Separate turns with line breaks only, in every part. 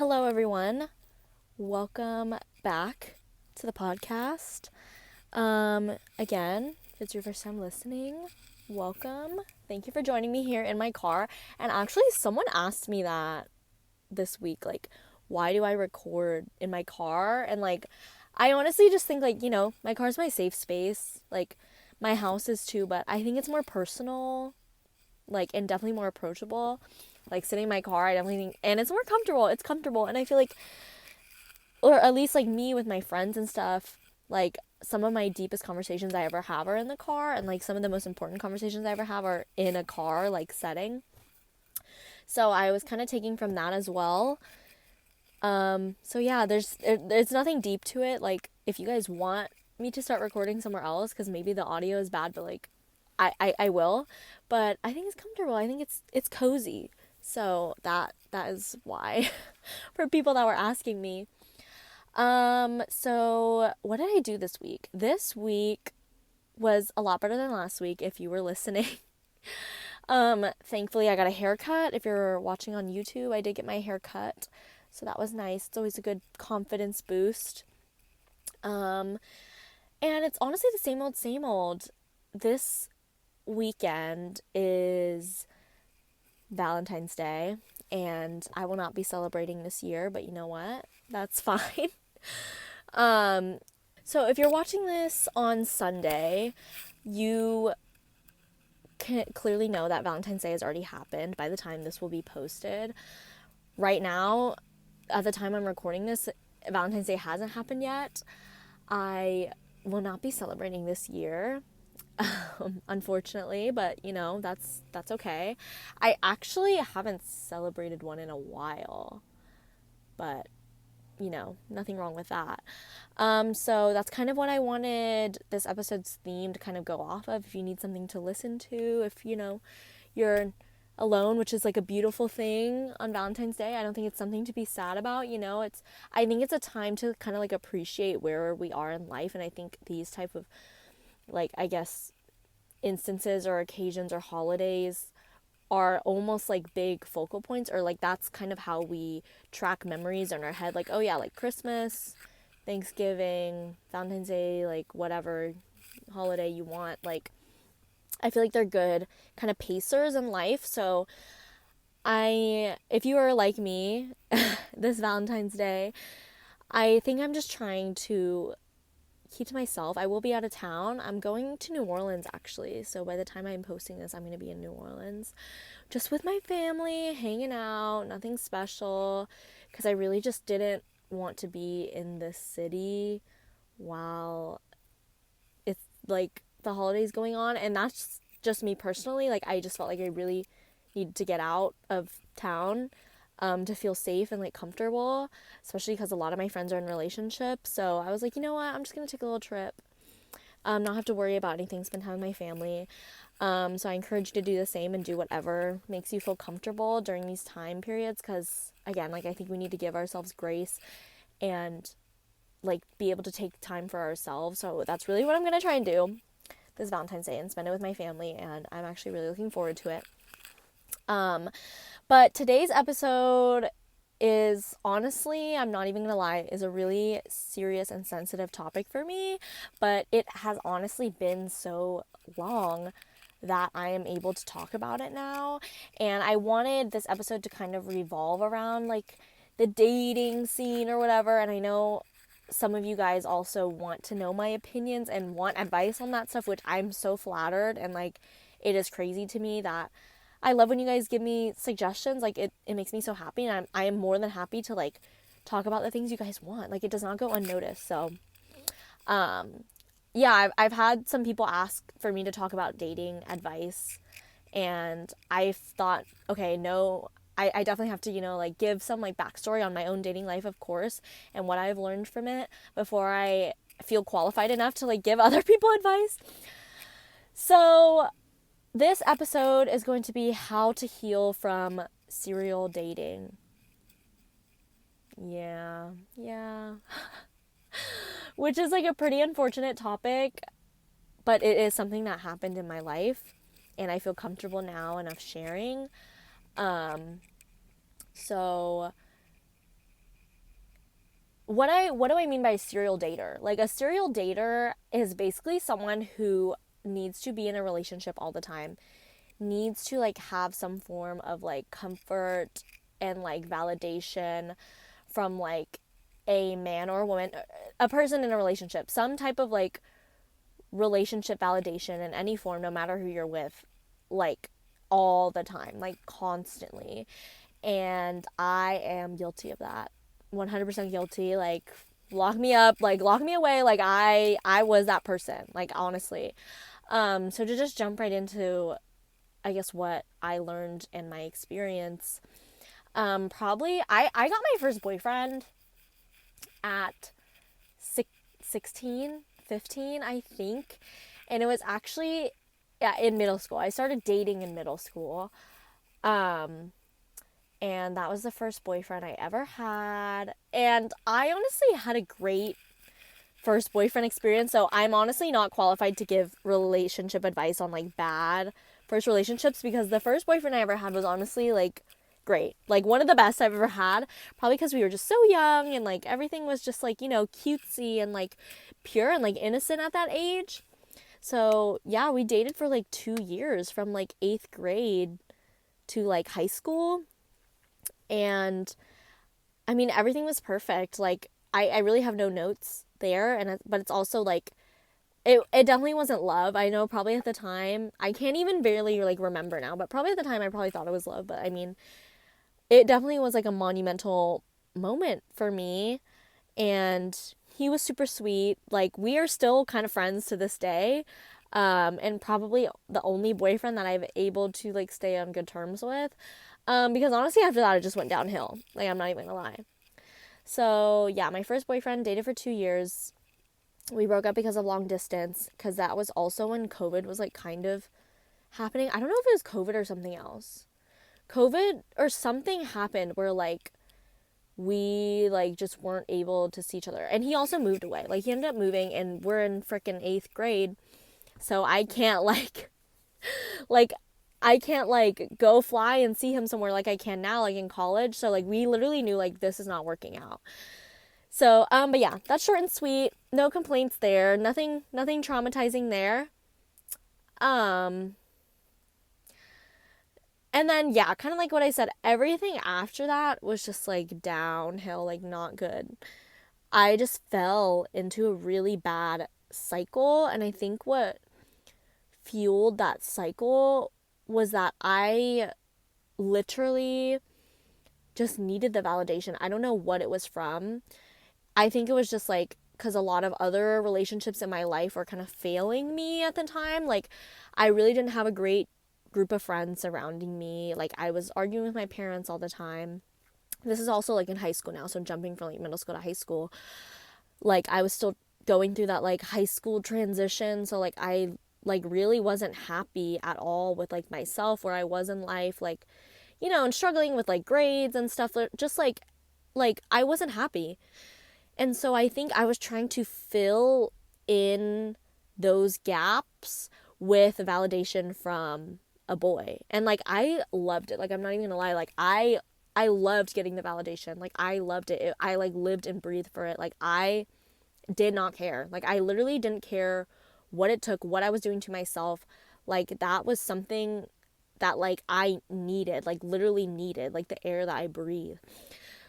Hello, everyone. Welcome back to the podcast. Again, if it's your first time listening, welcome. Thank you for joining me here in my car. And actually, someone asked me that this week, like, why do I record in my car? And like, I honestly just think like, my car's my safe space. Like, my house is too, but I think it's more personal, like, and definitely more approachable. Like, sitting in my car, I definitely think, and it's more comfortable. It's comfortable, and I feel like, or at least like me with my friends and stuff, like some of my deepest conversations I ever have are in the car, and like some of the most important conversations I ever have are in a car like setting. So I was kind of taking from that as well. So yeah, there's nothing deep to it. Like, if you guys want me to start recording somewhere else, because maybe the audio is bad, but like I will. But I think it's comfortable. I think it's cozy. So that is why for people that were asking me. So what did I do this week? This week was a lot better than last week if you were listening. Thankfully I got a haircut. If you're watching on YouTube, I did get my hair cut. So that was nice. It's always a good confidence boost. And it's honestly the same old, same old. This weekend is Valentine's Day, and I will not be celebrating this year, but you know what? That's fine. Um, so if you're watching this on Sunday, you can clearly know that Valentine's Day has already happened by the time this will be posted. Right now, at the time I'm recording this, Valentine's Day hasn't happened yet. I will not be celebrating this year, unfortunately, but that's okay. I actually haven't celebrated one in a while, but nothing wrong with that. So that's kind of what I wanted this episode's theme to kind of go off of. If you need something to listen to, if you're alone, which is like a beautiful thing on Valentine's Day. I don't think it's something to be sad about. I think it's a time to kind of like appreciate where we are in life, and I think these type of, like, I guess, instances or occasions or holidays are almost like big focal points, or like that's kind of how we track memories in our head. Like, oh yeah, like Christmas, Thanksgiving, Valentine's Day, like whatever holiday you want. Like, I feel like they're good kind of pacers in life. So if you are like me, this Valentine's Day, I think I'm just trying to keep to myself. I will be out of town. I'm going to New Orleans actually. So by the time I'm posting this, I'm going to be in New Orleans just with my family, hanging out, nothing special, because I really just didn't want to be in the city while it's like the holidays going on. And that's just me personally. Like, I just felt like I really needed to get out of town to feel safe and like comfortable, especially because a lot of my friends are in relationships. So I was like, you know what, I'm just gonna take a little trip, not have to worry about anything, spend time with my family. So I encourage you to do the same and do whatever makes you feel comfortable during these time periods, because again, like, I think we need to give ourselves grace and like be able to take time for ourselves. So that's really what I'm gonna try and do this Valentine's Day, and spend it with my family, and I'm actually really looking forward to it. But today's episode is, honestly, I'm not even gonna lie, is a really serious and sensitive topic for me, but it has honestly been so long that I am able to talk about it now. And I wanted this episode to kind of revolve around like the dating scene or whatever. And I know some of you guys also want to know my opinions and want advice on that stuff, which I'm so flattered, and like, it is crazy to me that I love when you guys give me suggestions. Like, it makes me so happy, and I am more than happy to like talk about the things you guys want. Like, it does not go unnoticed. So yeah, I've had some people ask for me to talk about dating advice, and I thought, okay, no, I definitely have to, like, give some like backstory on my own dating life, of course, and what I've learned from it before I feel qualified enough to like give other people advice. So this episode is going to be how to heal from serial dating. Yeah. Which is like a pretty unfortunate topic, but it is something that happened in my life, and I feel comfortable now enough sharing. So what do I mean by serial dater? Like, a serial dater is basically someone who needs to be in a relationship all the time, needs to like have some form of like comfort and like validation from like a man or a woman, a person in a relationship, some type of like relationship validation in any form, no matter who you're with, like all the time, like constantly. And I am guilty of that. 100% guilty. Like, lock me up, like lock me away. Like, I was that person, like, honestly. So to just jump right into, I guess, what I learned in my experience, probably I got my first boyfriend at 16, 15, I think. And it was actually, yeah, in middle school. I started dating in middle school. And that was the first boyfriend I ever had. And I honestly had a great first boyfriend experience. So I'm honestly not qualified to give relationship advice on like bad first relationships, because the first boyfriend I ever had was honestly like great. Like, one of the best I've ever had. Probably because we were just so young and like everything was just like, cutesy and like pure and like innocent at that age. So yeah, we dated for like 2 years, from like 8th grade to like high school. And I mean, everything was perfect. Like, I really have no notes there. But it's also like, it definitely wasn't love. I know probably at the time, I can't even barely like remember now, but probably at the time I probably thought it was love. But I mean, it definitely was like a monumental moment for me. And he was super sweet. Like, we are still kind of friends to this day. And probably the only boyfriend that I've able to like stay on good terms with. Because honestly, after that, it just went downhill. Like, I'm not even gonna lie. So yeah, my first boyfriend, dated for 2 years. We broke up because of long distance, because that was also when COVID was like kind of happening. I don't know if it was COVID or something else. COVID or something happened where like we like just weren't able to see each other. And he also moved away. Like, he ended up moving, and we're in freaking 8th grade. So I can't like I can't like go fly and see him somewhere like I can now, like in college. So like we literally knew like this is not working out. So but yeah, that's short and sweet. No complaints there. Nothing traumatizing there. Um and then yeah, kind of like what I said, everything after that was just like downhill, like not good. I just fell into a really bad cycle, and I think what fueled that cycle was that I literally just needed the validation. I don't know what it was from. I think it was just like because a lot of other relationships in my life were kind of failing me at the time. Like, I really didn't have a great group of friends surrounding me. Like, I was arguing with my parents all the time. This is also like in high school now, so jumping from like middle school to high school. Like, I was still going through that like high school transition, so like I like really wasn't happy at all with like myself, where I was in life, like, and struggling with like grades and stuff. Just like I wasn't happy. And so I think I was trying to fill in those gaps with validation from a boy. And like I loved it. Like, I'm not even gonna lie, like I loved getting the validation. Like, I loved it. I like lived and breathed for it. Like, I did not care. Like, I literally didn't care what it took, what I was doing to myself. Like, that was something that like I needed, like literally needed, like the air that I breathe.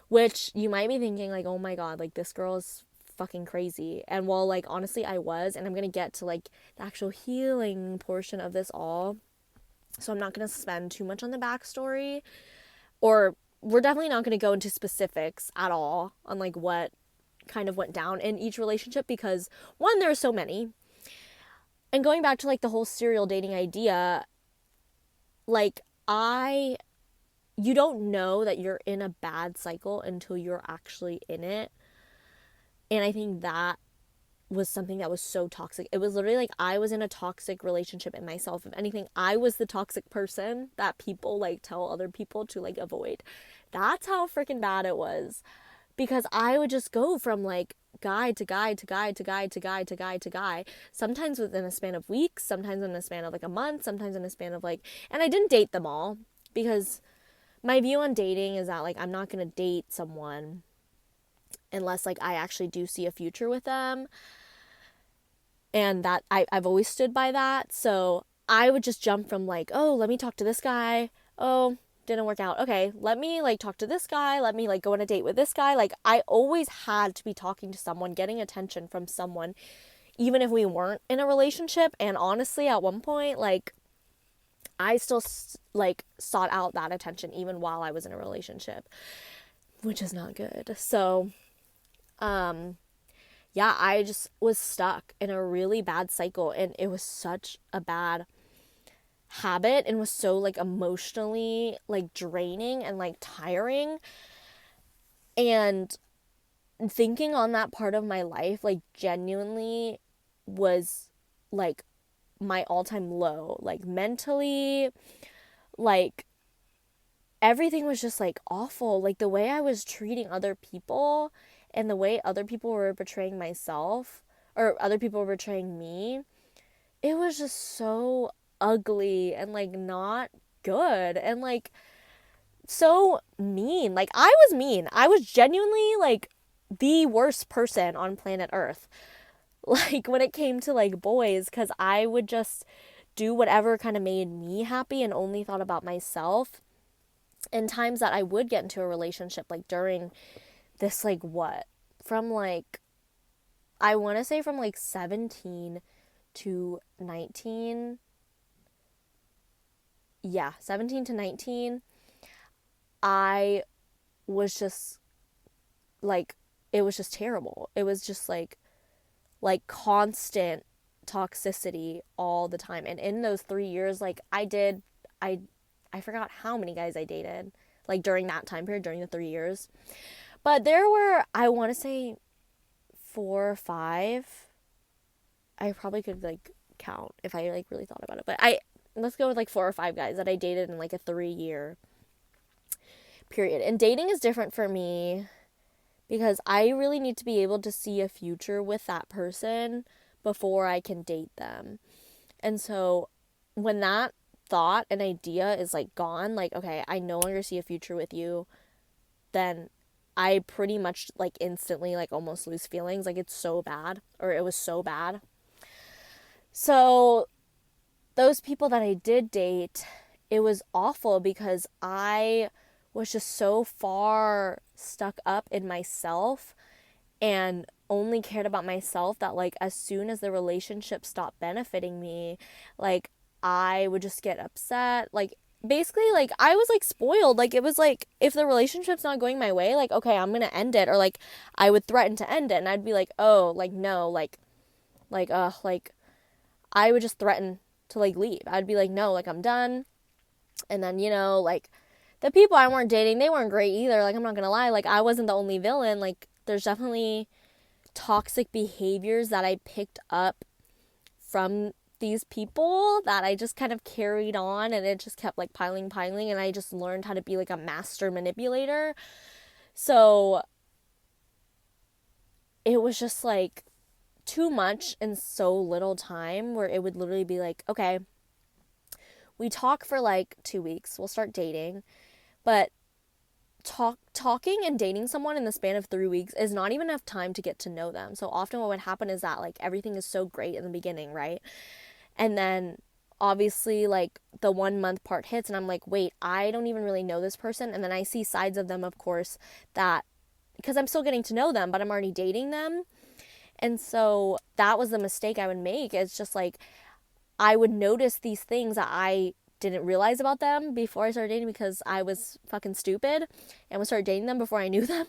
Which you might be thinking like, oh my god, like this girl is fucking crazy. And well, like honestly I was, and I'm gonna get to like the actual healing portion of this all. So I'm not gonna spend too much on the backstory, or we're definitely not gonna go into specifics at all on like what kind of went down in each relationship, because one, there are so many. And going back to like the whole serial dating idea, like you don't know that you're in a bad cycle until you're actually in it. And I think that was something that was so toxic. It was literally like I was in a toxic relationship in myself. If anything, I was the toxic person that people like tell other people to like avoid. That's how freaking bad it was. Because I would just go from like guy to guy to guy to guy to guy to guy to guy, sometimes within a span of weeks, sometimes in a span of like a month, sometimes in a span of like, and I didn't date them all, because my view on dating is that like I'm not going to date someone unless like I actually do see a future with them. And that I've always stood by that. So I would just jump from like, oh, let me talk to this guy. Oh, didn't work out. Okay, let me like talk to this guy. Let me like go on a date with this guy. Like I always had to be talking to someone, getting attention from someone, even if we weren't in a relationship. And honestly, at one point, like I still like sought out that attention even while I was in a relationship, which is not good. So, yeah, I just was stuck in a really bad cycle, and it was such a bad habit and was so like emotionally like draining and like tiring. And thinking on that part of my life like genuinely was like my all-time low, like mentally, like everything was just like awful. Like the way I was treating other people and the way other people were betraying myself, or other people were betraying me, it was just so ugly and like not good and like so mean. Like I was mean. I was genuinely like the worst person on planet Earth. Like when it came to like boys, cuz I would just do whatever kind of made me happy and only thought about myself. And times that I would get into a relationship, like during this, like what? From like, I want to say from like 17 to 19. Yeah, 17 to 19. I was just like, it was just terrible. It was just like constant toxicity all the time. And in those 3 years, like I forgot how many guys I dated, like during that time period, during the 3 years. But there were, I want to say 4 or 5. I probably could like count if I like really thought about it. But let's go with like 4 or 5 guys that I dated in like a 3 year period. And dating is different for me because I really need to be able to see a future with that person before I can date them. And so when that thought and idea is like gone, like, okay, I no longer see a future with you, then I pretty much like instantly like almost lose feelings. Like it's so bad, or it was so bad. So those people that I did date, it was awful because I was just so far stuck up in myself and only cared about myself that like as soon as the relationship stopped benefiting me, like I would just get upset. Like basically like I was like spoiled. Like it was like if the relationship's not going my way, like okay, I'm going to end it, or like I would threaten to end it and I'd be like, "Oh, like no, like I would just threaten to like leave. I'd be like, "No, like I'm done." And then, like the people I weren't dating, they weren't great either. Like I'm not going to lie, like I wasn't the only villain. Like there's definitely toxic behaviors that I picked up from these people that I just kind of carried on, and it just kept like piling, and I just learned how to be like a master manipulator. So it was just like too much in so little time, where it would literally be like, okay, we talk for like 2 weeks, we'll start dating, but talking and dating someone in the span of 3 weeks is not even enough time to get to know them. So often what would happen is that like everything is so great in the beginning, right? And then obviously like the 1 month part hits and I'm like, wait, I don't even really know this person. And then I see sides of them, of course, that because I'm still getting to know them, but I'm already dating them. And so that was the mistake I would make. It's just like I would notice these things that I didn't realize about them before I started dating because I was fucking stupid and would start dating them before I knew them.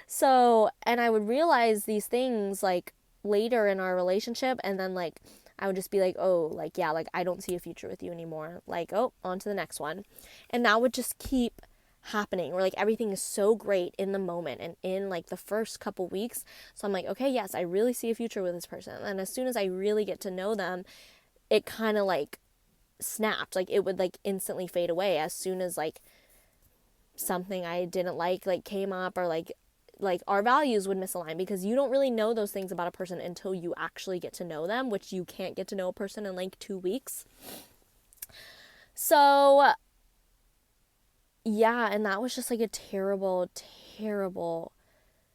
So, and I would realize these things like later in our relationship, and then like I would just be like, oh, like yeah, like I don't see a future with you anymore. Like, oh, on to the next one. And that would just keep happening, where like everything is so great in the moment and in like the first couple weeks. So I'm like, okay, yes, I really see a future with this person. And as soon as I really get to know them, it kind of like snapped. Like it would like instantly fade away as soon as like something I didn't like came up, or like our values would misalign, because you don't really know those things about a person until you actually get to know them, which you can't get to know a person in like 2 weeks. So yeah, and that was just like a terrible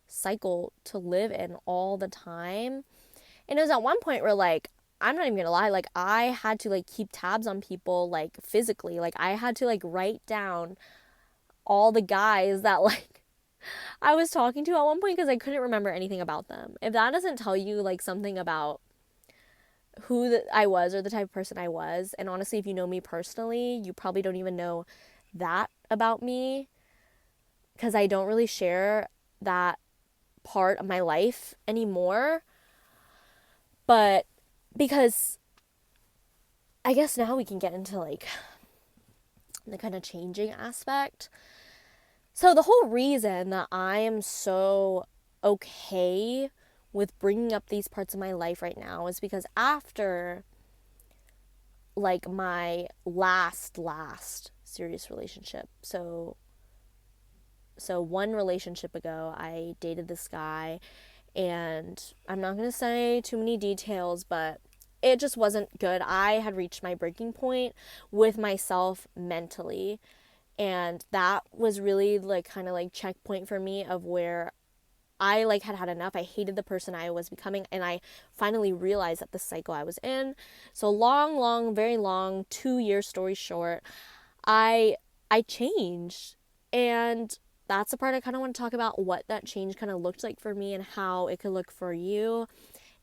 cycle to live in all the time. And it was at one point where, like, I'm not even gonna lie, like, I had to, like, keep tabs on people, like, physically. Like, I had to, like, write down all the guys that, like, I was talking to at one point because I couldn't remember anything about them. If that doesn't tell you, like, something about who I was or the type of person I was, and honestly, if you know me personally, you probably don't even know that about me, because I don't really share that part of my life anymore. But because I guess now we can get into, like, the kind of changing aspect. So the whole reason that I am so okay with bringing up these parts of my life right now is because after, like, my last serious relationship, so one relationship ago, I dated this guy, and I'm not going to say too many details, but it just wasn't good. I had reached my breaking point with myself mentally, and that was really, like, kind of like checkpoint for me of where I, like, had enough. I hated the person I was becoming, and I finally realized that the cycle I was in. So very long 2-year story short, I changed, and that's the part I kind of want to talk about, what that change kind of looked like for me and how it could look for you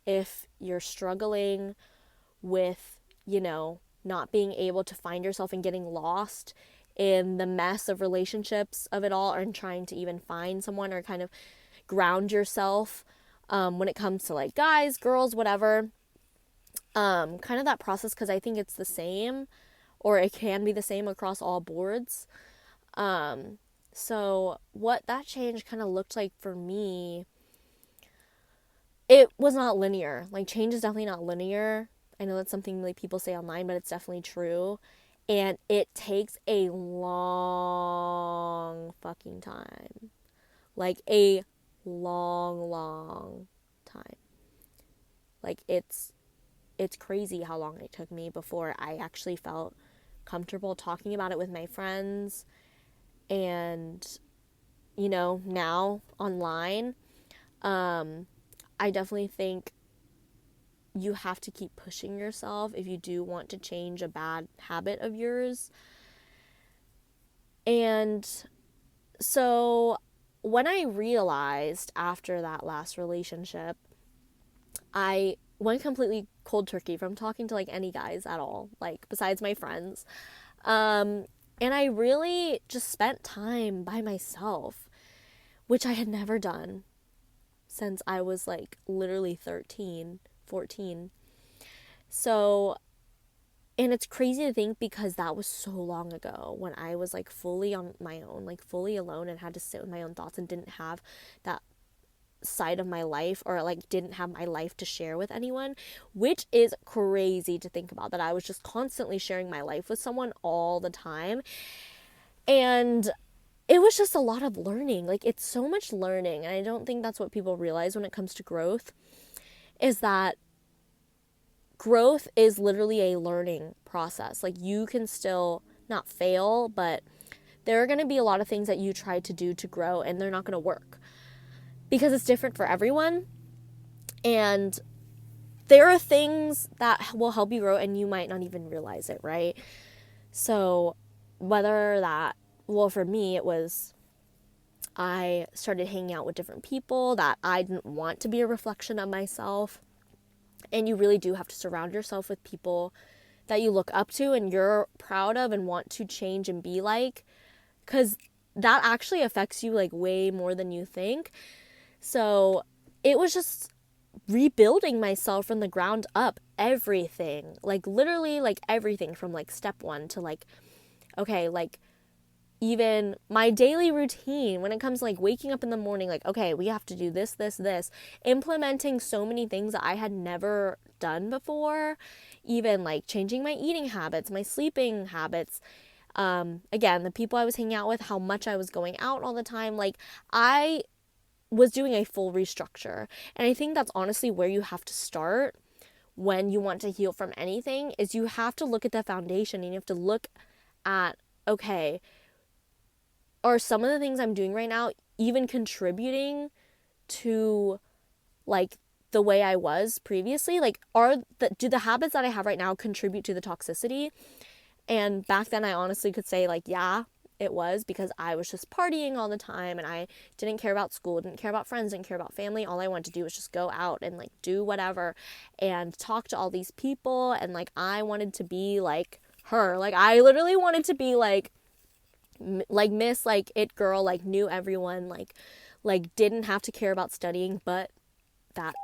if you're struggling with, not being able to find yourself and getting lost in the mess of relationships of it all, or in trying to even find someone or kind of ground yourself when it comes to, like, guys, girls, whatever. Kind of that process, because I think it's the same, or it can be the same across all boards. So what that change kind of looked like for me, it was not linear. Like, change is definitely not linear. I know that's something, like, people say online, but it's definitely true. And it takes a long fucking time. Like, a long time. Like, it's crazy how long it took me before I actually felt comfortable talking about it with my friends. And, now online, I definitely think you have to keep pushing yourself if you do want to change a bad habit of yours. And so when I realized after that last relationship, I went completely cold turkey from talking to, like, any guys at all, like, besides my friends. And I really just spent time by myself, which I had never done since I was, like, literally 13, 14. So, and it's crazy to think, because that was so long ago when I was, like, fully on my own, like, fully alone, and had to sit with my own thoughts and didn't have that side of my life, or, like, didn't have my life to share with anyone, which is crazy to think about, that I was just constantly sharing my life with someone all the time. And it was just a lot of learning. Like, it's so much learning, and I don't think that's what people realize when it comes to growth, is that growth is literally a learning process. Like, you can still not fail, but there are going to be a lot of things that you try to do to grow, and they're not going to work, because it's different for everyone. And there are things that will help you grow, and you might not even realize it, right? So whether that, well, for me, it was, I started hanging out with different people that I didn't want to be a reflection of myself. And you really do have to surround yourself with people that you look up to and you're proud of and want to change and be like, because that actually affects you, like, way more than you think. So it was just rebuilding myself from the ground up, everything, like, literally, like, everything from, like, step one to, like, okay, like, even my daily routine when it comes to, like, waking up in the morning, like, okay, we have to do this, implementing so many things that I had never done before, even, like, changing my eating habits, my sleeping habits, again, the people I was hanging out with, how much I was going out all the time, like, I was doing a full restructure. And I think that's honestly where you have to start when you want to heal from anything, is you have to look at the foundation, and you have to look at, okay, are some of the things I'm doing right now even contributing to like the way I was previously? Like, do the habits that I have right now contribute to the toxicity? And back then I honestly could say like, yeah, it was, because I was just partying all the time and I didn't care about school, didn't care about friends, didn't care about family. All I wanted to do was just go out and like do whatever and talk to all these people, and like I wanted to be like her. Like I literally wanted to be like Miss like it girl, like knew everyone, like didn't have to care about studying. But that's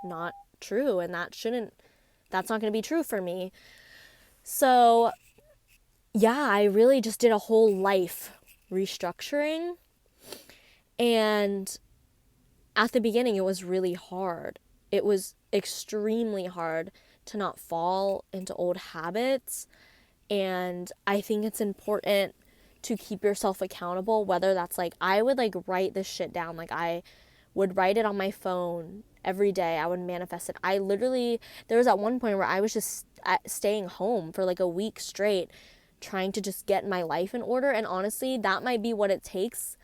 not true, and that's not going to be true for me. So yeah, I really just did a whole life restructuring. And at the beginning, it was really hard. It was extremely hard to not fall into old habits. And I think it's important to keep yourself accountable, whether that's like, I would like write this shit down. Like I would write it on my phone every day. I would manifest it. There was at one point where I was just staying home for like a week straight, trying to just get my life in order. And honestly, that might be what it takes.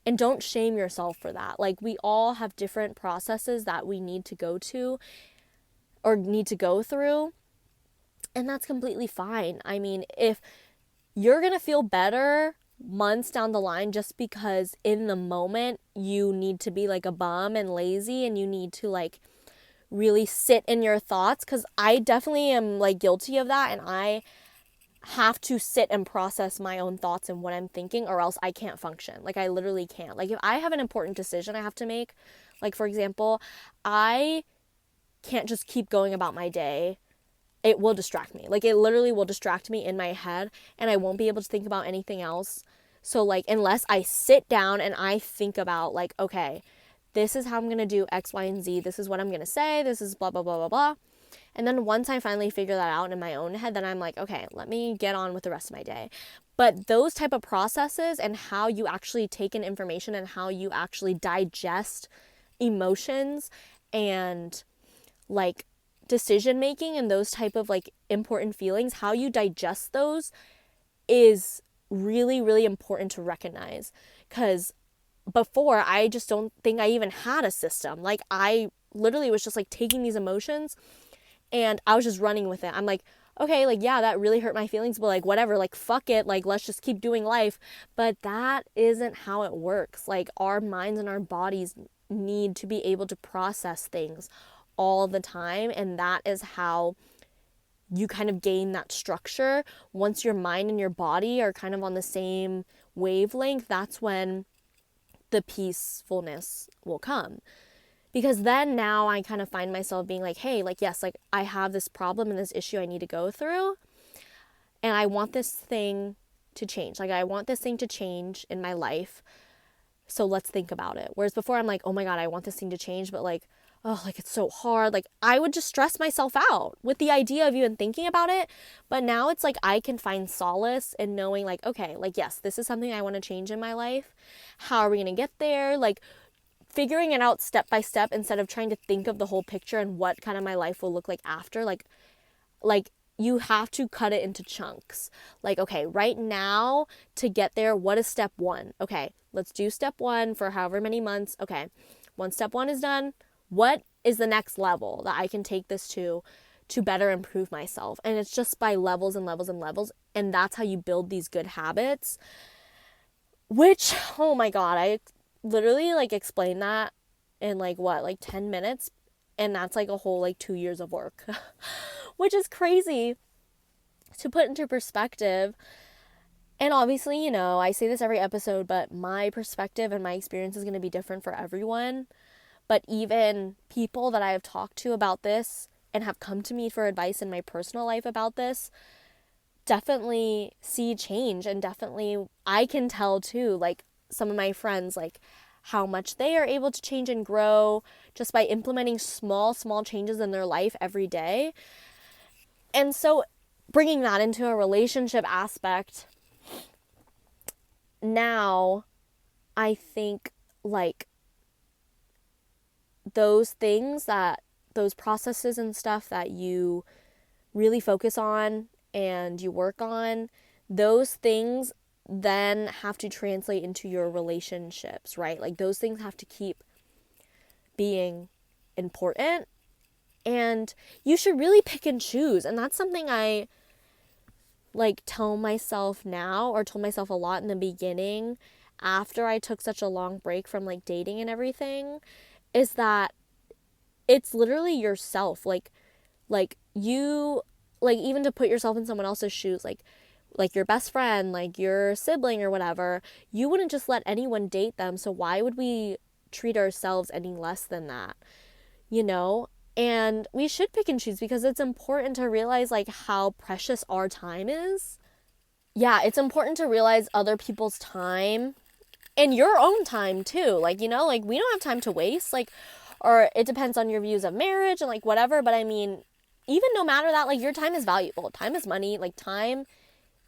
And don't shame yourself for that. Like we all have different processes that we need to go to or need to go through. And that's completely fine. I mean, if you're going to feel better months down the line just because in the moment you need to be like a bum and lazy and you need to like really sit in your thoughts, because I definitely am like guilty of that, and I have to sit and process my own thoughts and what I'm thinking, or else I can't function. Like I literally can't. Like if I have an important decision I have to make, like for example, I can't just keep going about my day. It will distract me. Like it literally will distract me in my head, and I won't be able to think about anything else. So like unless I sit down and I think about like, okay, this is how I'm going to do X, Y, and Z. This is what I'm going to say. This is blah, blah, blah, blah, blah. And then once I finally figure that out in my own head, then I'm like, okay, let me get on with the rest of my day. But those type of processes and how you actually take in information and how you actually digest emotions and like decision making and those type of like important feelings, how you digest those is really, really important to recognize. Because before, I just don't think I even had a system. Like I literally was just like taking these emotions and I was just running with it. I'm like, okay, like, yeah, that really hurt my feelings, but like, whatever, like, fuck it, like, let's just keep doing life. But that isn't how it works. Like, our minds and our bodies need to be able to process things all the time. And that is how you kind of gain that structure. Once your mind and your body are kind of on the same wavelength, that's when the peacefulness will come. Because then now I kind of find myself being like, hey, like, yes, like I have this problem and this issue I need to go through. And I want this thing to change. Like I want this thing to change in my life. So let's think about it. Whereas before I'm like, oh my God, I want this thing to change. But like, oh, like it's so hard. Like I would just stress myself out with the idea of even thinking about it. But now it's like I can find solace in knowing like, okay, like, yes, this is something I want to change in my life. How are we going to get there? Like, figuring it out step by step instead of trying to think of the whole picture and what kind of my life will look like after. Like you have to cut it into chunks. Like, okay, right now to get there, what is step one? Okay, let's do step one for however many months. Okay, once step one is done, what is the next level that I can take this to better improve myself? And it's just by levels and levels and levels. And that's how you build these good habits, which, oh my God, I literally like explain that in like 10 minutes, and that's like a whole like 2 years of work which is crazy to put into perspective. And obviously, you know, I say this every episode, but my perspective and my experience is going to be different for everyone. But even people that I have talked to about this and have come to me for advice in my personal life about this definitely see change. And definitely I can tell too, like some of my friends, like how much they are able to change and grow just by implementing small changes in their life every day. And so bringing that into a relationship aspect, now I think like those processes and stuff that you really focus on and you work on, those things then have to translate into your relationships, right? Like those things have to keep being important. And you should really pick and choose. And that's something I like tell myself now, or told myself a lot in the beginning after I took such a long break from like dating and everything, is that it's literally yourself. Like you, like even to put yourself in someone else's shoes, like your best friend, like your sibling or whatever, you wouldn't just let anyone date them. So why would we treat ourselves any less than that? You know? And we should pick and choose because it's important to realize like how precious our time is. Yeah, it's important to realize other people's time and your own time too. Like, you know, like we don't have time to waste. Like, or it depends on your views of marriage and like whatever. But I mean, even no matter that, like your time is valuable. Time is money. Like time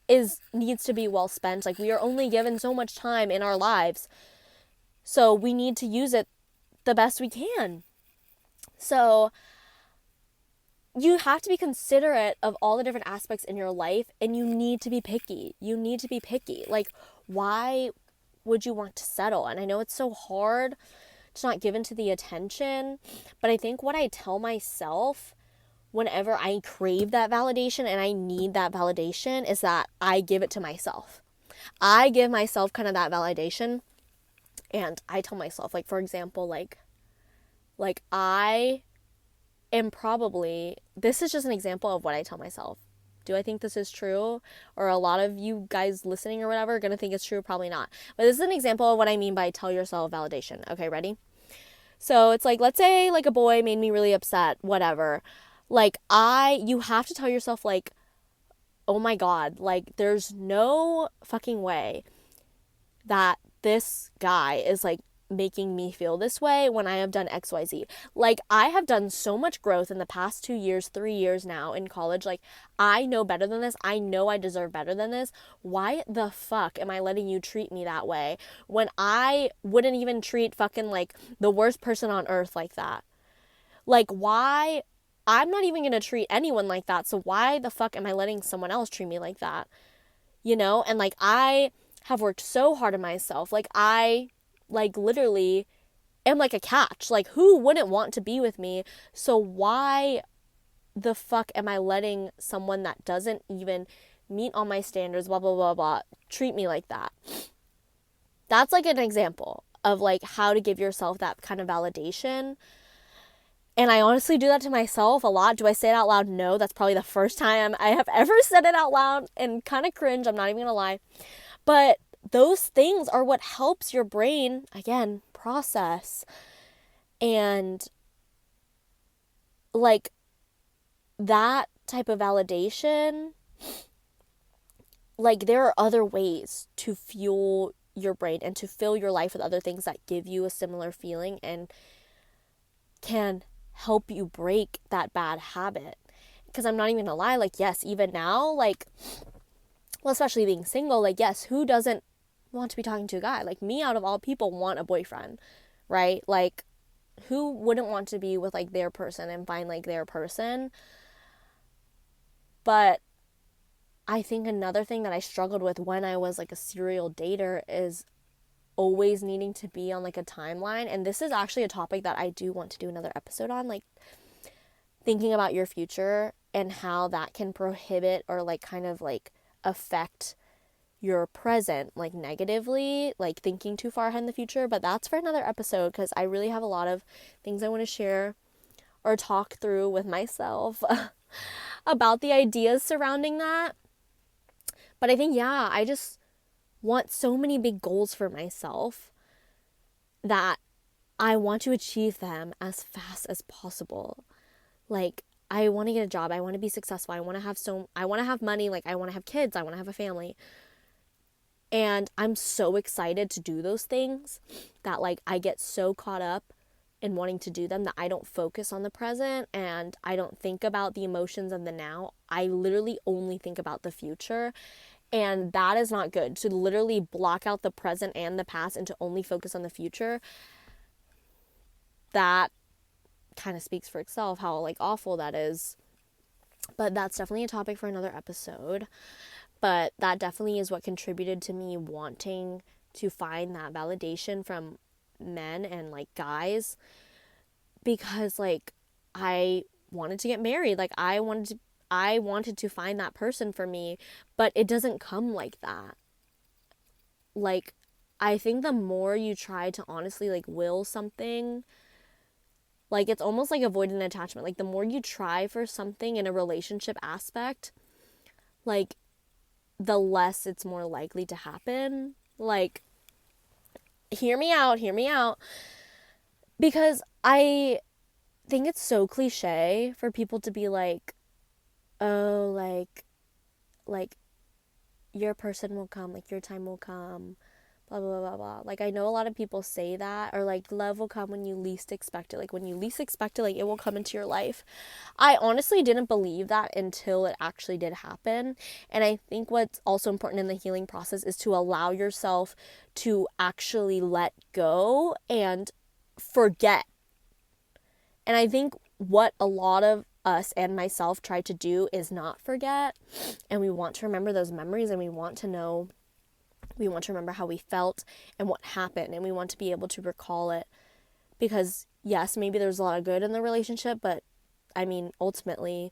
needs to be well spent. Like we are only given so much time in our lives. So we need to use it the best we can. So you have to be considerate of all the different aspects in your life, and you need to be picky. You need to be picky. Like, why would you want to settle? And I know it's so hard to not give into the attention, but I think what I tell myself whenever I crave that validation and I need that validation is that I give it to myself. I give myself kind of that validation, and I tell myself, like, for example, like I am probably, this is just an example of what I tell myself. Do I think this is true? Or a lot of you guys listening or whatever are going to think it's true? Probably not. But this is an example of what I mean by tell yourself validation. Okay, ready? So it's like, let's say like a boy made me really upset, whatever. Like you have to tell yourself like, oh my God, like there's no fucking way that this guy is like making me feel this way when I have done XYZ. Like I have done so much growth in the past 2 years, 3 years now in college. Like I know better than this. I know I deserve better than this. Why the fuck am I letting you treat me that way when I wouldn't even treat fucking like the worst person on earth like that? Like why? I'm not even gonna treat anyone like that. So why the fuck am I letting someone else treat me like that? You know? And like I have worked so hard on myself. Like I literally am like a catch. Like who wouldn't want to be with me? So why the fuck am I letting someone that doesn't even meet all my standards, blah blah blah blah, treat me like that? That's like an example of like how to give yourself that kind of validation. And I honestly do that to myself a lot. Do I say it out loud? No. That's probably the first time I have ever said it out loud, and kind of cringe. I'm not even gonna lie. But those things are what helps your brain, again, process. And like that type of validation, like there are other ways to fuel your brain and to fill your life with other things that give you a similar feeling and can help you break that bad habit. Because I'm not even gonna lie, like yes, even now, like, well, especially being single, like yes, who doesn't want to be talking to a guy? Like me, out of all people, want a boyfriend, right? Like who wouldn't want to be with like their person and find like their person? But I think another thing that I struggled with when I was like a serial dater is always needing to be on like a timeline. And this is actually a topic that I do want to do another episode on, like thinking about your future and how that can prohibit or like kind of like affect your present like negatively, like thinking too far ahead in the future. But that's for another episode because I really have a lot of things I want to share or talk through with myself about the ideas surrounding that. But I think, yeah, I just want so many big goals for myself that I want to achieve them as fast as possible. Like I want to get a job, I want to be successful, I want to have money, like I want to have kids, I want to have a family. And I'm so excited to do those things that like I get so caught up in wanting to do them that I don't focus on the present and I don't think about the emotions of the now. I literally only think about the future. And that is not good. To literally block out the present and the past and to only focus on the future, that kind of speaks for itself how like awful that is. But that's definitely a topic for another episode. But that definitely is what contributed to me wanting to find that validation from men and like guys, because like I wanted to get married. Like I wanted to find that person for me, but it doesn't come like that. Like I think the more you try to honestly like will something, like it's almost like avoidant attachment. Like the more you try for something in a relationship aspect, like the less it's more likely to happen. Like hear me out. Because I think it's so cliche for people to be like, oh, like your person will come, like your time will come, blah, blah, blah, blah. Like, I know a lot of people say that, or like, love will come when you least expect it. Like, when you least expect it, like, it will come into your life. I honestly didn't believe that until it actually did happen. And I think what's also important in the healing process is to allow yourself to actually let go and forget. And I think what a lot of us and myself try to do is not forget. And we want to remember those memories, and we want to remember how we felt and what happened, and we want to be able to recall it. Because yes, maybe there's a lot of good in the relationship, but I mean, ultimately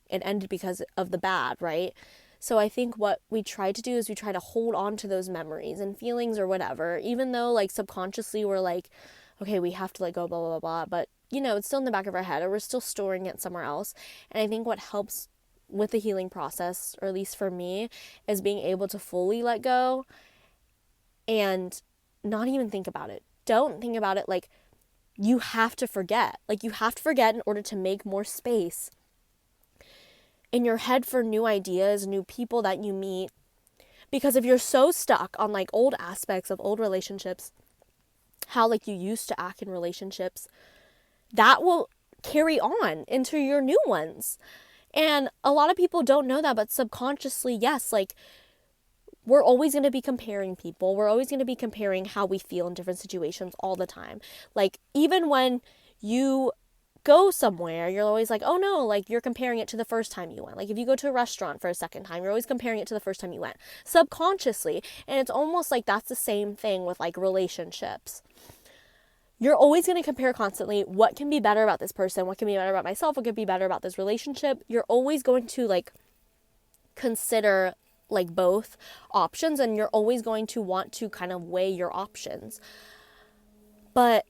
it ended because of the bad, right? So I think what we try to do is we try to hold on to those memories and feelings or whatever, even though like subconsciously we're like, okay, we have to let go, blah, blah, blah, blah. But you know, it's still in the back of our head, or we're still storing it somewhere else. And I think what helps with the healing process, or at least for me, is being able to fully let go and not even think about it. Don't think about it. Like, you have to forget. Like, you have to forget in order to make more space in your head for new ideas, new people that you meet. Because if you're so stuck on like old aspects of old relationships, how like you used to act in relationships, that will carry on into your new ones. And a lot of people don't know that, but subconsciously, yes, like we're always going to be comparing people. We're always going to be comparing how we feel in different situations all the time. Like even when you go somewhere, you're always like, oh no, like you're comparing it to the first time you went. Like if you go to a restaurant for a second time, you're always comparing it to the first time you went, subconsciously. And it's almost like that's the same thing with like relationships. You're always going to compare constantly. What can be better about this person? What can be better about myself? What could be better about this relationship? You're always going to like consider like both options, and you're always going to want to kind of weigh your options. But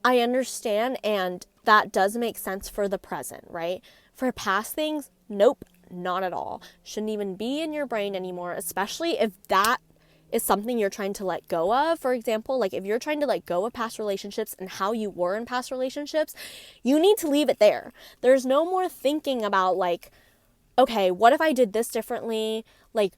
I understand, and that does make sense for the present, right? For past things, nope, not at all. Shouldn't even be in your brain anymore, especially if that is something you're trying to let go of. For example, like if you're trying to let go of past relationships and how you were in past relationships, you need to leave it there. There's no more thinking about like, okay, what if I did this differently? Like,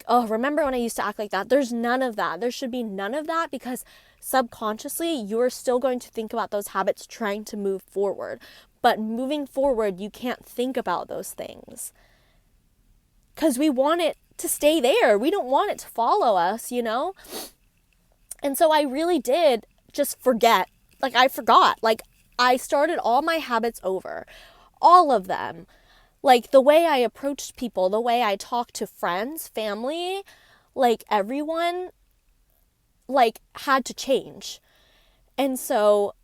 oh, remember when I used to act like that? There's none of that. There should be none of that, because subconsciously you're still going to think about those habits trying to move forward. But moving forward, you can't think about those things because we want it to stay there. We don't want it to follow us, you know? And so I really did just forget. Like I forgot. Like I started all my habits over. All of them. Like the way I approached people, the way I talked to friends, family, like everyone, like had to change. And so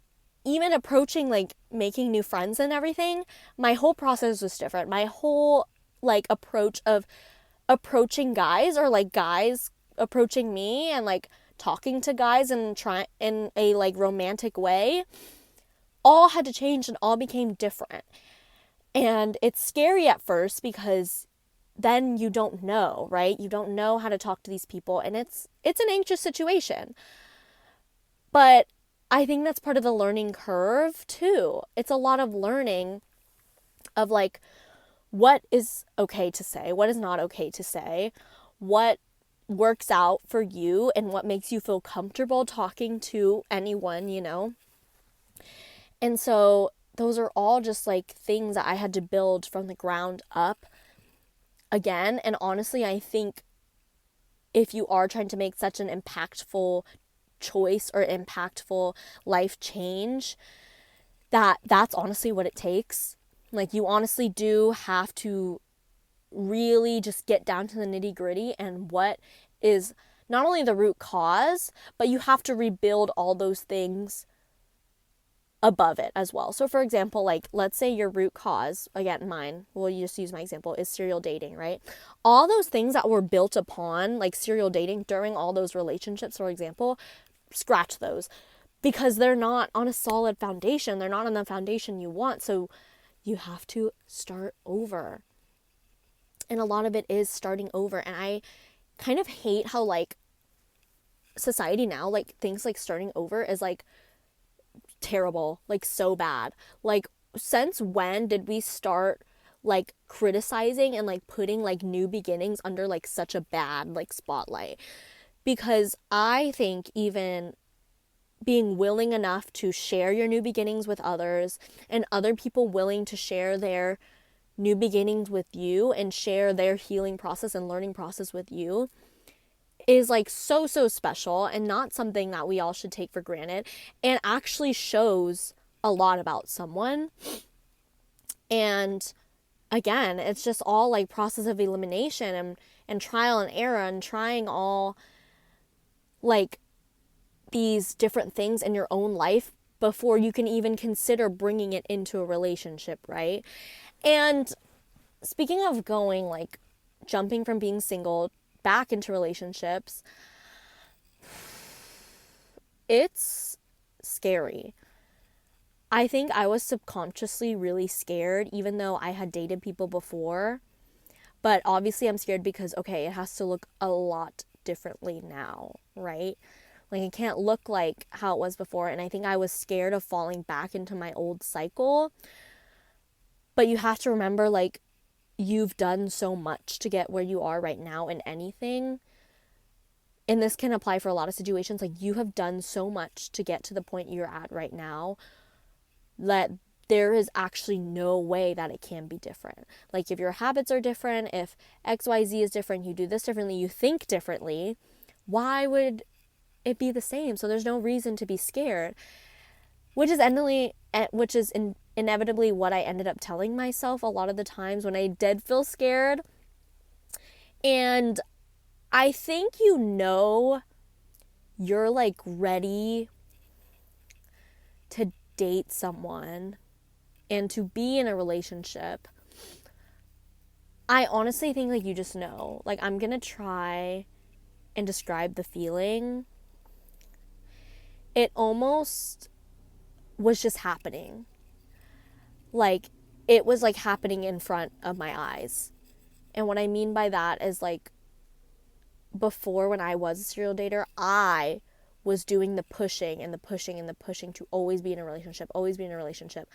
even approaching like making new friends and everything, my whole process was different. My whole like approach of approaching guys, or like guys approaching me, and like talking to guys and try in a like romantic way, all had to change and all became different. And it's scary at first because then you don't know, right? You don't know how to talk to these people, and it's an anxious situation. But I think that's part of the learning curve too. It's a lot of learning of like what is okay to say, what is not okay to say, what works out for you and what makes you feel comfortable talking to anyone, you know? And so those are all just like things that I had to build from the ground up again. And honestly, I think if you are trying to make such an impactful choice or impactful life change, that's honestly what it takes. Like you honestly do have to really just get down to the nitty-gritty and what is not only the root cause, but you have to rebuild all those things above it as well. So for example, like let's say your root cause, again, mine, we'll just use my example, is serial dating, right? All those things that were built upon like serial dating during all those relationships, for example, scratch those, because they're not on a solid foundation. They're not on the foundation you want. So you have to start over. And a lot of it is starting over. And I kind of hate how like society now like thinks like starting over is like terrible, like so bad. Like since when did we start like criticizing and like putting like new beginnings under like such a bad like spotlight? Because I think even being willing enough to share your new beginnings with others, and other people willing to share their new beginnings with you and share their healing process and learning process with you, is like so special, and not something that we all should take for granted, and actually shows a lot about someone. And again, it's just all like process of elimination and trial and error, and trying all like these different things in your own life before you can even consider bringing it into a relationship, right? And speaking of going like jumping from being single back into relationships, it's scary. I think I was subconsciously really scared, even though I had dated people before. But obviously I'm scared because, okay, it has to look a lot differently now, right? Like it can't look like how it was before. And I think I was scared of falling back into my old cycle. But you have to remember, like, you've done so much to get where you are right now in anything. And this can apply for a lot of situations. Like, you have done so much to get to the point you're at right now that there is actually no way that it can be different. Like, if your habits are different, if XYZ is different, you do this differently, you think differently, why would it be the same? So there's no reason to be scared, which is inevitably what I ended up telling myself a lot of the times when I did feel scared. And I think you're like ready to date someone and to be in a relationship. I honestly think like you just know. Like, I'm gonna try and describe the feeling. It almost was just happening. Like, it was like happening in front of my eyes. And what I mean by that is, like, before, when I was a serial dater, I was doing the pushing and the pushing and the pushing to always be in a relationship, always be in a relationship.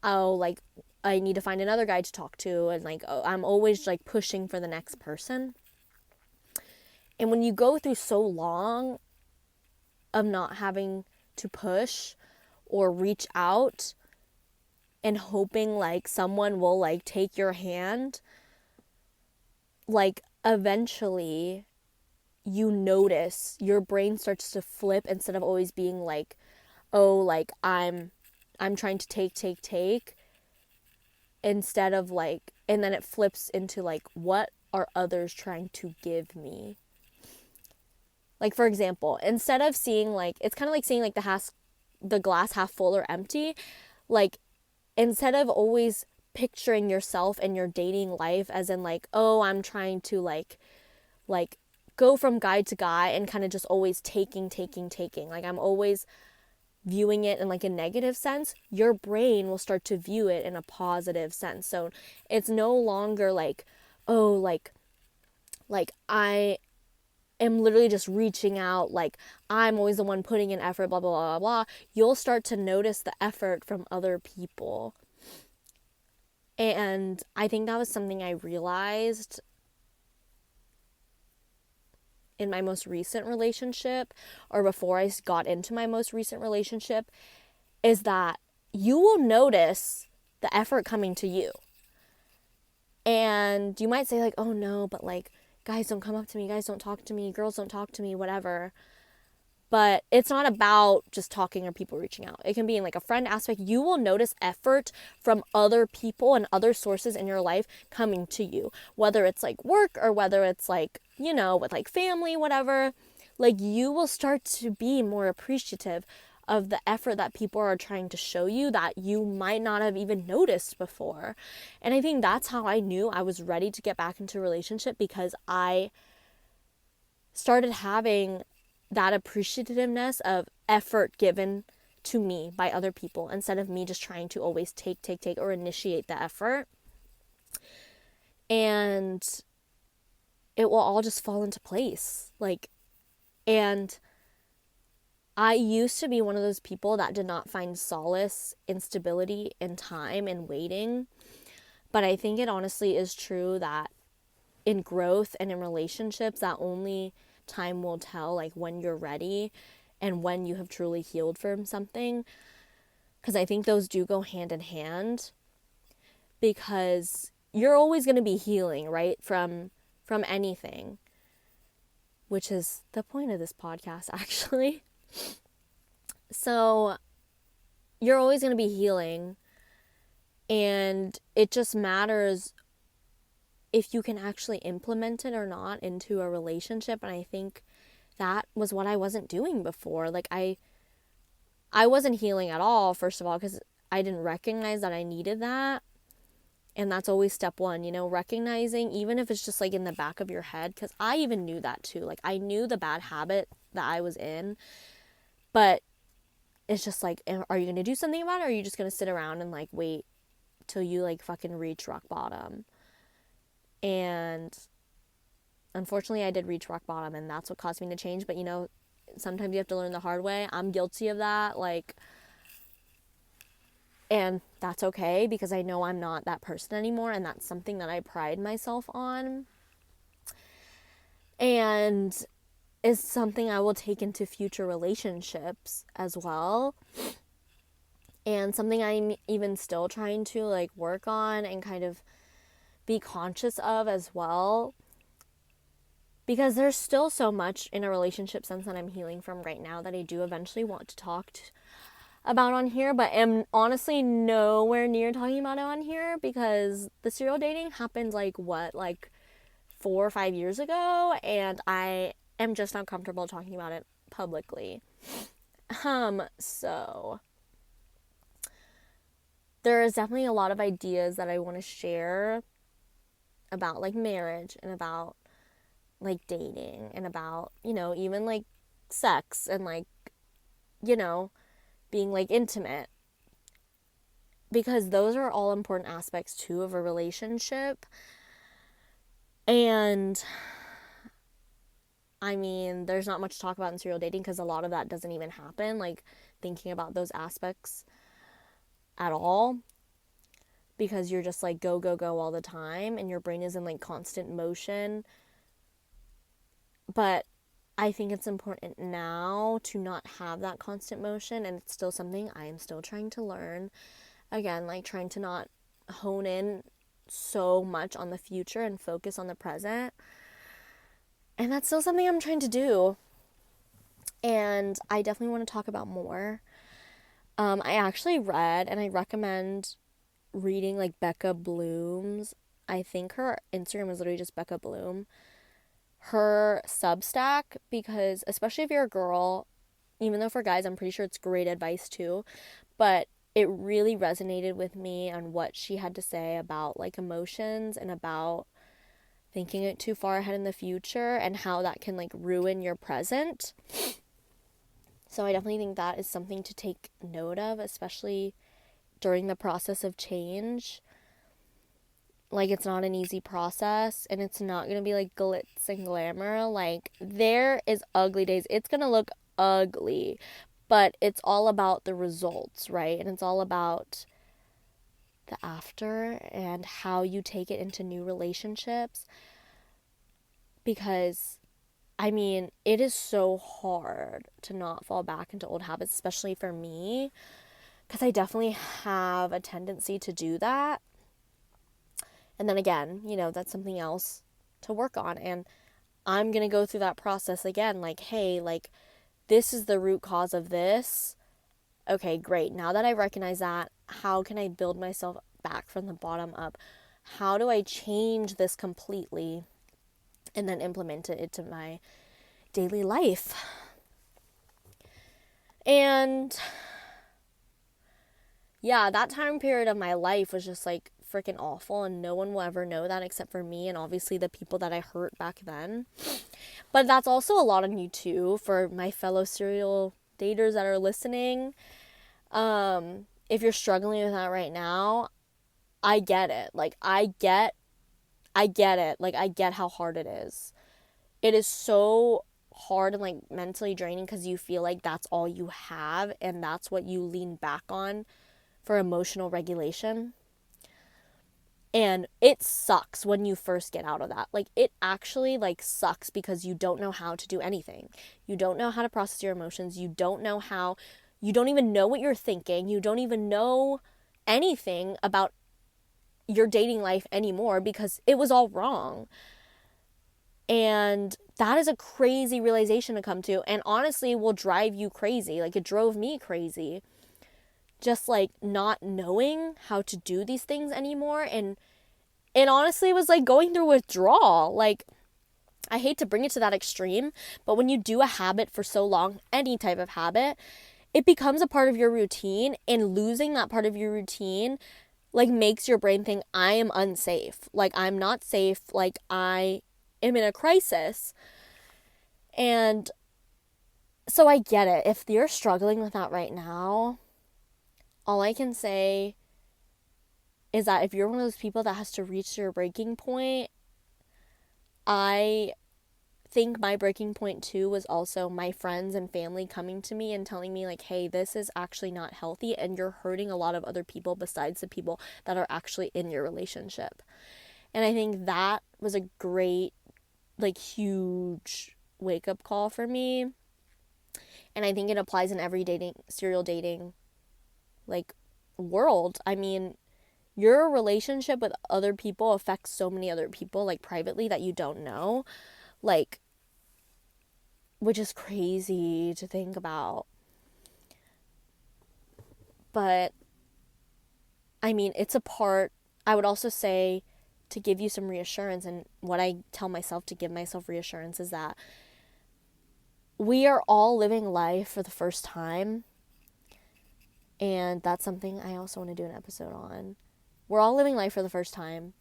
Oh, like, I need to find another guy to talk to, and like, oh, I'm always like pushing for the next person. And when you go through so long of not having to push or reach out and hoping like someone will like take your hand, like eventually you notice your brain starts to flip. Instead of always being like, oh, like I'm trying to take, instead of like, and then it flips into like, what are others trying to give me? Like, for example, instead of seeing like, it's kind of like seeing like the glass half full or empty. Like, instead of always picturing yourself and your dating life as in like, oh, I'm trying to like go from guy to guy and kind of just always taking. Like, I'm always viewing it in like a negative sense. Your brain will start to view it in a positive sense. So it's no longer like, oh, like I am literally just reaching out, like I'm always the one putting in effort, blah, blah, blah, blah, blah. You'll start to notice the effort from other people. And I think that was something I realized in my most recent relationship, or before I got into my most recent relationship, is that you will notice the effort coming to you. And you might say like, oh no, but like, guys don't come up to me, guys don't talk to me, girls don't talk to me, whatever. But it's not about just talking or people reaching out. It can be in like a friend aspect. You will notice effort from other people and other sources in your life coming to you, whether it's like work or whether it's like, you know, with like family, whatever. Like, you will start to be more appreciative of the effort that people are trying to show you that you might not have even noticed before. And I think that's how I knew I was ready to get back into a relationship, because I started having that appreciativeness of effort given to me by other people, instead of me just trying to always take or initiate the effort. And it will all just fall into place. And I used to be one of those people that did not find solace in stability in time and waiting. But I think it honestly is true that in growth and in relationships, that only time will tell, when you're ready and when you have truly healed from something. Because I think those do go hand in hand, because you're always going to be healing, right? From anything, which is the point of this podcast, actually. So you're always going to be healing, and it just matters if you can actually implement it or not into a relationship. And I think that was what I wasn't doing before. I wasn't healing at all, first of all, because I didn't recognize that I needed that. And that's always step one, recognizing, even if it's just in the back of your head, because I even knew that too. I knew the bad habit that I was in, but it's just are you going to do something about it, or are you just going to sit around and wait till you fucking reach rock bottom? And unfortunately I did reach rock bottom, and that's what caused me to change. But sometimes you have to learn the hard way. I'm guilty of that, and that's okay, because I know I'm not that person anymore, and that's something that I pride myself on, and is something I will take into future relationships as well, and something I'm even still trying to work on and kind of be conscious of as well, because there's still so much in a relationship sense that I'm healing from right now that I do eventually want to talk about on here, but am honestly nowhere near talking about it on here, because the serial dating happened 4 or 5 years ago, and I am just not comfortable talking about it publicly. So there is definitely a lot of ideas that I want to share about marriage, and about dating, and about even sex, and being intimate, because those are all important aspects too of a relationship. And I mean, there's not much to talk about in serial dating, because a lot of that doesn't even happen, thinking about those aspects at all, because you're just go all the time, and your brain is in constant motion. But I think it's important now to not have that constant motion, and it's still something I am still trying to learn. Again, trying to not hone in so much on the future and focus on the present. And that's still something I'm trying to do. And I definitely want to talk about more. I actually read, and I recommend reading Becca Bloom's, I think her Instagram is literally just Becca Bloom, her Substack, because especially if you're a girl, even though for guys I'm pretty sure it's great advice too, but it really resonated with me on what she had to say about emotions, and about thinking it too far ahead in the future, and how that can ruin your present. So I definitely think that is something to take note of, especially during the process of change. It's not an easy process, and it's not going to be glitz and glamour. There is ugly days. It's going to look ugly, but it's all about the results, right? And it's all about the after, and how you take it into new relationships. Because I mean, it is so hard to not fall back into old habits, especially for me, because I definitely have a tendency to do that. And then again, that's something else to work on. And I'm going to go through that process again. Hey, this is the root cause of this. Okay, great. Now that I recognize that, how can I build myself back from the bottom up? How do I change this completely and then implement it into my daily life? And yeah, that time period of my life was just like freaking awful, and no one will ever know that except for me and obviously the people that I hurt back then. But that's also a lot on you too, for my fellow serial daters that are listening. If you're struggling with that right now, I get it. Like, I get it. Like, I get how hard it is. It is so hard and like mentally draining because you feel like that's all you have and that's what you lean back on for emotional regulation. And it sucks when you first get out of that. Like, it actually like sucks because you don't know how to do anything. You don't know how to process your emotions. You don't even know what you're thinking. You don't even know anything about your dating life anymore because it was all wrong. And that is a crazy realization to come to, and honestly will drive you crazy. Like, it drove me crazy. Just like not knowing how to do these things anymore, and honestly was like going through withdrawal. Like, I hate to bring it to that extreme, but when you do a habit for so long, any type of habit, it becomes a part of your routine, and losing that part of your routine like makes your brain think, I am unsafe. Like, I'm not safe. Like, I am in a crisis. And so I get it. If you're struggling with that right now, all I can say is that if you're one of those people that has to reach your breaking point, I think my breaking point too was also my friends and family coming to me and telling me like, hey, this is actually not healthy and you're hurting a lot of other people besides the people that are actually in your relationship. And I think that was a great, like, huge wake up call for me. And I think it applies in every serial dating, like, world. I mean, your relationship with other people affects so many other people, like, privately, that you don't know. Like, which is crazy to think about. But, I mean, it's a part, I would also say, to give you some reassurance, and what I tell myself to give myself reassurance is that we are all living life for the first time. And that's something I also want to do an episode on. We're all living life for the first time.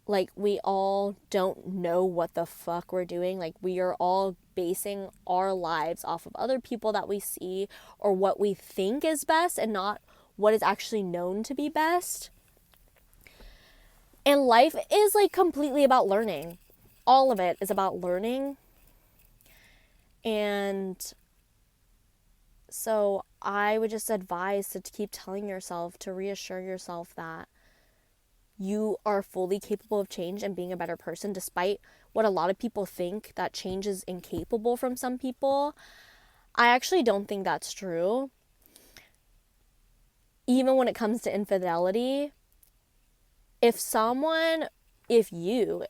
Like, we all don't know what the fuck we're doing. Like, we are all basing our lives off of other people that we see or what we think is best and not what is actually known to be best. And life is like completely about learning. All of it is about learning. And so I would just advise to keep telling yourself, to reassure yourself that you are fully capable of change and being a better person, despite what a lot of people think, that change is incapable from some people. I actually don't think that's true. Even when it comes to infidelity, if you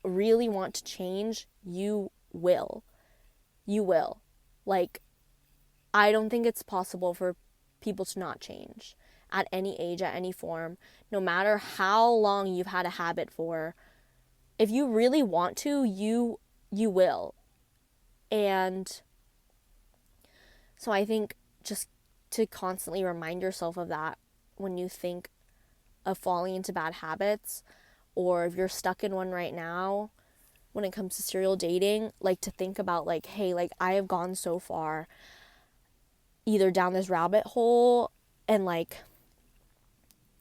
really want to change, you will. You will. Like, I don't think it's possible for people to not change at any age, at any form, no matter how long you've had a habit for. If you really want to, you will. And so I think just to constantly remind yourself of that when you think of falling into bad habits, or if you're stuck in one right now when it comes to serial dating, like, to think about like, hey, like, I have gone so far either down this rabbit hole, and like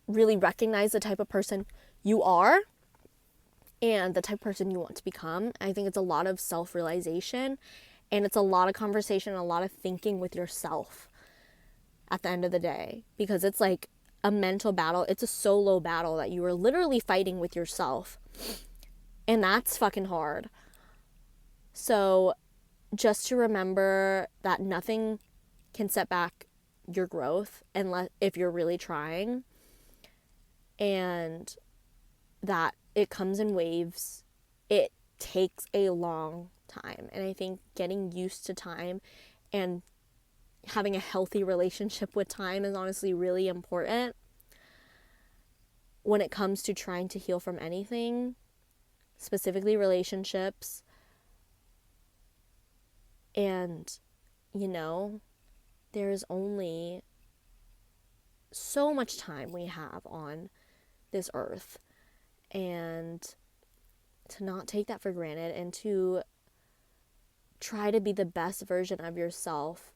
really recognize the type of person you are and the type of person you want to become. I think it's a lot of self-realization, and it's a lot of conversation, a lot of thinking with yourself at the end of the day, because it's like a mental battle. It's a solo battle that you are literally fighting with yourself, and that's fucking hard. So just to remember that nothing can set back your growth unless if you're really trying, and that it comes in waves. It takes a long time, and I think getting used to time and having a healthy relationship with time is honestly really important when it comes to trying to heal from anything, specifically relationships. And you know, there's only so much time we have on this earth, and to not take that for granted and to try to be the best version of yourself.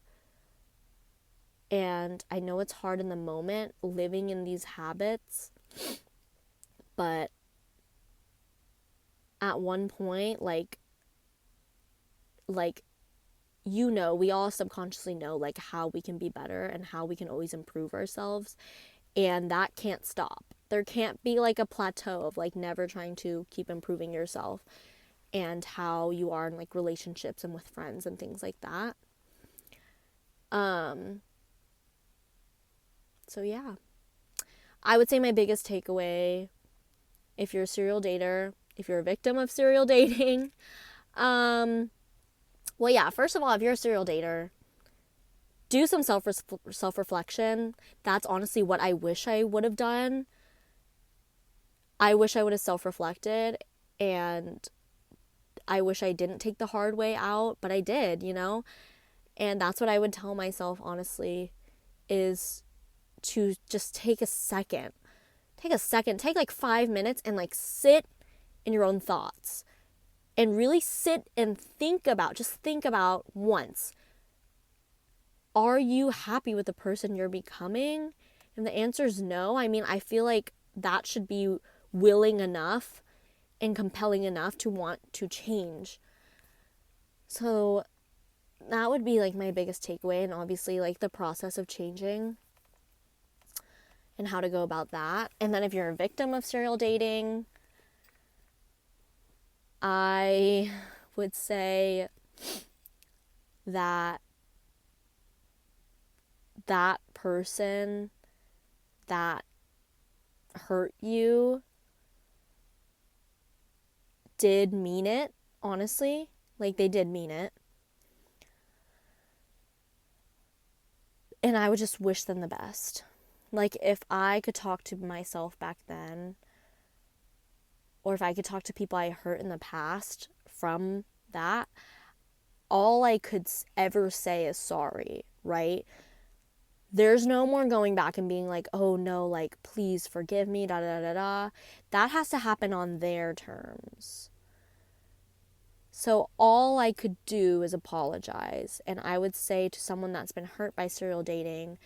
And I know it's hard in the moment living in these habits, but at one point, you know, we all subconsciously know like how we can be better and how we can always improve ourselves, and that can't stop. There can't be like a plateau of like never trying to keep improving yourself and how you are in like relationships and with friends and things like that. So yeah, I would say my biggest takeaway, if you're a serial dater, if you're a victim of serial dating, well, yeah, first of all, if you're a serial dater, do some self-reflection. That's honestly what I wish I would have done. I wish I would have self-reflected, and I wish I didn't take the hard way out, but I did, you know? And that's what I would tell myself, honestly, is to just take a second. Take like 5 minutes and like sit in your own thoughts and really sit and think about once. Are you happy with the person you're becoming? And the answer is no. I mean, I feel like that should be willing enough and compelling enough to want to change. So that would be like my biggest takeaway, and obviously like the process of changing and how to go about that. And then if you're a victim of serial dating, I would say that that person that hurt you did mean it, honestly. Like, they did mean it. And I would just wish them the best. Like, if I could talk to myself back then, or if I could talk to people I hurt in the past from that, all I could ever say is sorry, right? There's no more going back and being like, oh no, like, please forgive me, da da da da. That has to happen on their terms. So all I could do is apologize. And I would say to someone that's been hurt by serial dating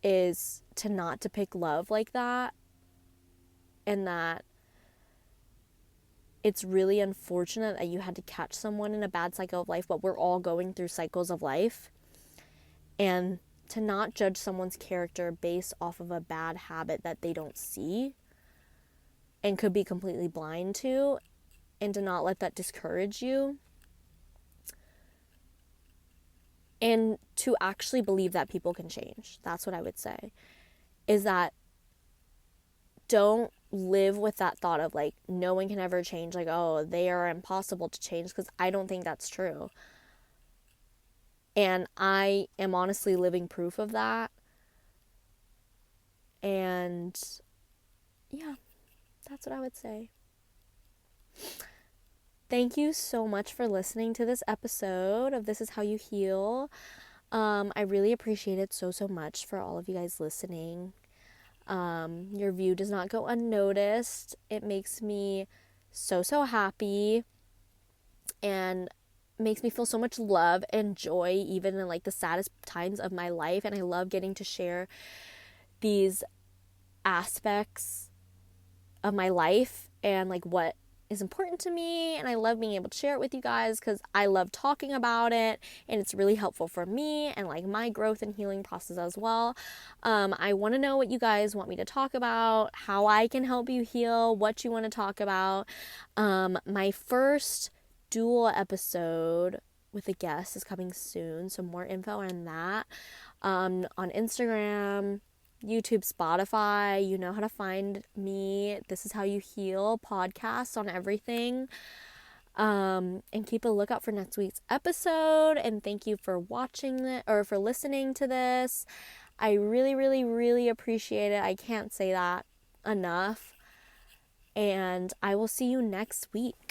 is to not depict love like that, and that it's really unfortunate that you had to catch someone in a bad cycle of life, but we're all going through cycles of life. And to not judge someone's character based off of a bad habit that they don't see and could be completely blind to, and to not let that discourage you. And to actually believe that people can change. That's what I would say. Is that don't live with that thought of like, no one can ever change. Like, oh, they are impossible to change, because I don't think that's true. And I am honestly living proof of that. And yeah, that's what I would say. Thank you so much for listening to this episode of This Is How You Heal. I really appreciate it so much for all of you guys listening. Your view does not go unnoticed. It makes me so happy, and makes me feel so much love and joy even in like the saddest times of my life. And I love getting to share these aspects of my life and like what is important to me, and I love being able to share it with you guys because I love talking about it, and it's really helpful for me and like my growth and healing process as well. I want to know what you guys want me to talk about, how I can help you heal, what you want to talk about. My first dual episode with a guest is coming soon, so more info on that on Instagram, YouTube, Spotify. You know how to find me. This Is How You Heal podcast on everything. And keep a lookout for next week's episode. And thank you for watching it, or for listening to this. I really appreciate it. I can't say that enough. And I will see you next week.